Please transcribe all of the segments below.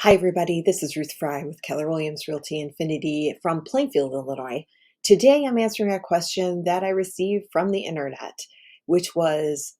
Hi, everybody. This is Ruth Fry with Keller Williams Realty Infinity from Plainfield, Illinois. Today, I'm answering a question that I received from the internet, which was,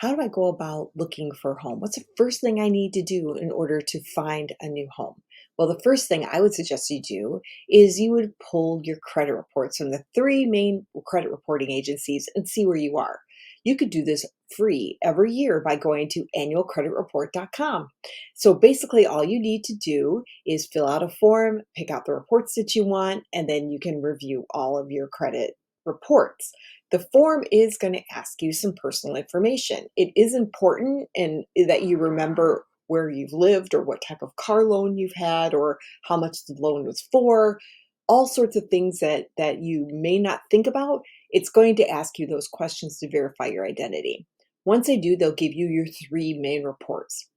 how do I go about looking for a home? What's the first thing I need to do in order to find a new home? Well, the first thing I would suggest you do is you would pull your credit reports from the three main credit reporting agencies and see where you are. You could do this free every year by going to annualcreditreport.com. So basically, all you need to do is fill out a form, pick out the reports that you want, and then you can review all of your credit reports. The form is going to ask you some personal information. It is important and that you remember where you've lived or what type of car loan you've had or how much the loan was for, all sorts of things that you may not think about. It's going to ask you those questions to verify your identity. Once they do, they'll give you your three main reports.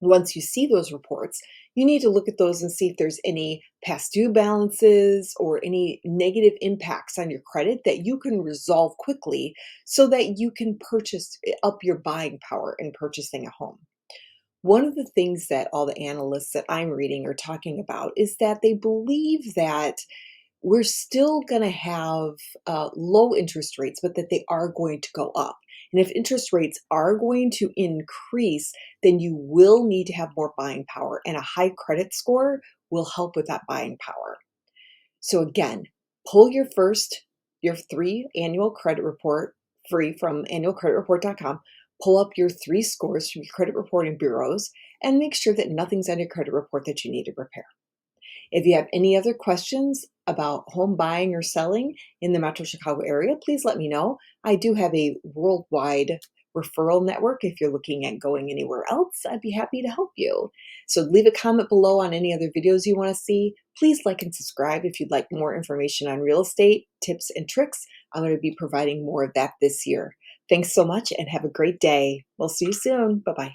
Once you see those reports, you need to look at those and see if there's any past due balances or any negative impacts on your credit that you can resolve quickly so that you can purchase up your buying power in purchasing a home. One of the things that all the analysts that I'm reading are talking about is that they believe that we're still going to have low interest rates, but that they are going to go up. And if interest rates are going to increase, then you will need to have more buying power, and a high credit score will help with that buying power. So again, pull your three annual credit report free from annualcreditreport.com. Pull up your three scores from your credit reporting bureaus and make sure that nothing's on your credit report that you need to repair. If you have any other questions about home buying or selling in the Metro Chicago area, please let me know. I do have a worldwide referral network. If you're looking at going anywhere else, I'd be happy to help you. So leave a comment below on any other videos you want to see. Please like and subscribe if you'd like more information on real estate, tips and tricks. I'm going to be providing more of that this year. Thanks so much and have a great day. We'll see you soon. Bye-bye.